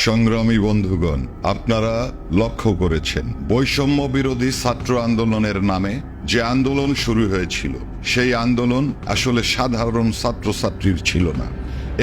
সংগ্রামী বন্ধুগণ, আপনারা লক্ষ্য করেছেন বৈষম্য বিরোধী ছাত্র আন্দোলনের নামে যে আন্দোলন শুরু হয়েছিল, সেই আন্দোলন আসলে সাধারণ ছাত্রছাত্রীর ছিল না।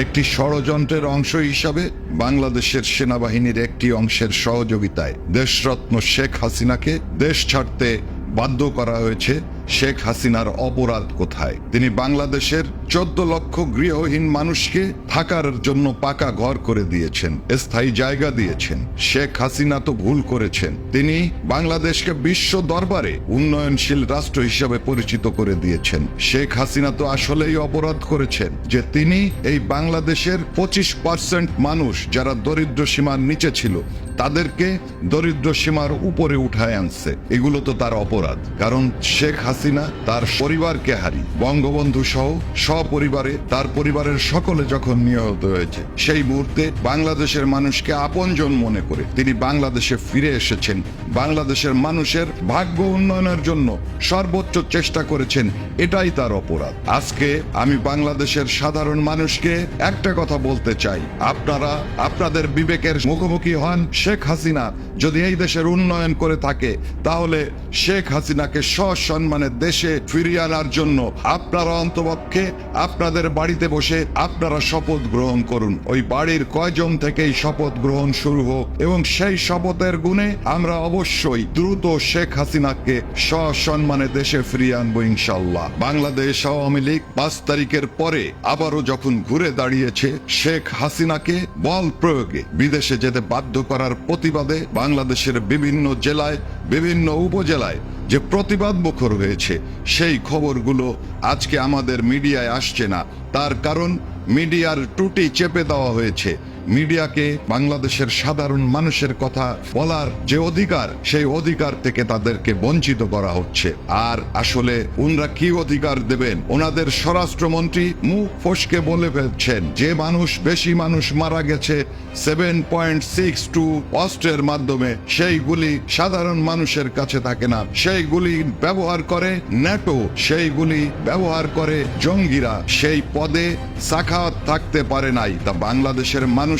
একটি ষড়যন্ত্রের অংশ হিসাবে বাংলাদেশের সেনাবাহিনীর একটি অংশের সহযোগিতায় দেশরত্ন শেখ হাসিনাকে দেশ ছাড়তে বাধ্য করা হয়েছে। শেখ হাসিনার অপরাধ কোথায়? তিনি বাংলাদেশের 14 লক্ষ গৃহহীন মানুষকে থাকার জন্য পাকা ঘর করে দিয়েছেন, স্থায়ী জায়গা দিয়েছেন। শেখ হাসিনা তো ভুল করেছেন, তিনি বাংলাদেশকে বিশ্ব দরবারে উন্নয়নশীল রাষ্ট্র হিসেবে পরিচিত করে দিয়েছেন। শেখ হাসিনা তো আসলেই অপরাধ করেছেন যে তিনি এই বাংলাদেশের 25% মানুষ যারা দরিদ্র সীমার নিচে ছিল তাদেরকে দরিদ্র সীমার উপরে উঠায় আনছে। এগুলো তো তার অপরাধ, কারণ শেখ হাসিনা তার পরিবারকে হারিয়ে বঙ্গবন্ধু সহ সপরিবারে তার পরিবারের সকলে যখন নিহত হয়েছে, সেই মুহূর্তে বাংলাদেশের মানুষকে আপনজন মনে করে তিনি বাংলাদেশে ফিরে এসেছেন। বাংলাদেশের মানুষের ভাগ্য উন্নয়নের জন্য সর্বোচ্চ চেষ্টা করেছেন, এটাই তার অপরাধ। আজকে আমি বাংলাদেশের সাধারণ মানুষকে একটা কথা বলতে চাই, আপনারা আপনাদের বিবেকের মুখোমুখি হন। শেখ হাসিনা যদি এই দেশের উন্নয়ন করে থাকে, তাহলে শেখ হাসিনাকে সসম্মানে দেশে ফিরিয়ে আনার জন্য আপনারা অন্তপক্ষে আপনাদের বাড়িতে বসে আপনারা শপথ গ্রহণ করুন। ওই বাড়ির কয়জন থেকেই শপথ গ্রহণ শুরু হোক, এবং সেই শপথের গুণে আমরা অবশ্যই দ্রুত শেখ হাসিনাকে সসম্মানে দেশে ফিরিয়ে আনবো ইনশাল্লাহ। বাংলাদেশ আওয়ামী লীগ 5 তারিখের পরে আবারও যখন ঘুরে দাঁড়িয়েছে, শেখ হাসিনাকে বল প্রয়োগে বিদেশে যেতে বাধ্য করার প্রতিবাদে বাংলাদেশের বিভিন্ন জেলায়, বিভিন্ন উপজেলায় যে প্রতিবাদ মুখর হয়েছে, সেই খবরগুলো আজকে আমাদের মিডিয়ায় আসছে না। তার কারণ মিডিয়ার ত্রুটি চেপে দেওয়া হয়েছে। মিডিয়াকে বাংলাদেশের সাধারণ মানুষের কথা বলার যে অধিকার, সেই অধিকার থেকে তাদেরকে বঞ্চিত করা হচ্ছে। আর আসলে উনরা কি অধিকার দেবেন? ওনাদের স্বরাষ্ট্রমন্ত্রী মুখ ফসকে বলে ফেলছেন যে বেশি মানুষ মারা গেছে 7.62 অস্ত্রের মাধ্যমে, সেইগুলি সাধারণ মানুষের কাছে থাকে না, সেইগুলি ব্যবহার করে ন্যাটো, সেইগুলি ব্যবহার করে জঙ্গিরা। সেই পদে সাখাওয়াত থাকতে পারে নাই। তা বাংলাদেশের মানুষের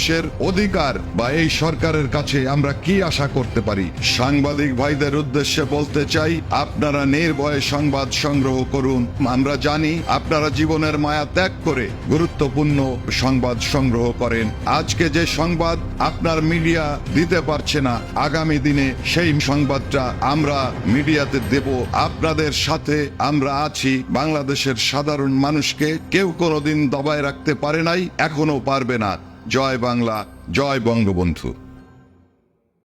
অধিকার বা এই সরকারের কাছে আমরা কি আশা করতে পারি? সাংবাদিক ভাইদের উদ্দেশ্যে বলতে চাই, আপনারা নির্ভয়ে সংবাদ সংগ্রহ করুন। আমরা জানি আপনারা জীবনের মায়া ত্যাগ করে গুরুত্বপূর্ণ সংবাদ সংগ্রহ করেন। আজকে যে সংবাদ আপনার মিডিয়া দিতে পারছে না, আগামী দিনে সেই সংবাদটা আমরা মিডিয়াতে দেব। আপনাদের সাথে আমরা আছি। বাংলাদেশের সাধারণ মানুষকে কেউ কোনোদিন দবায় রাখতে পারে নাই, এখনো পারবে না। জয় বাংলা, জয় বঙ্গবন্ধু।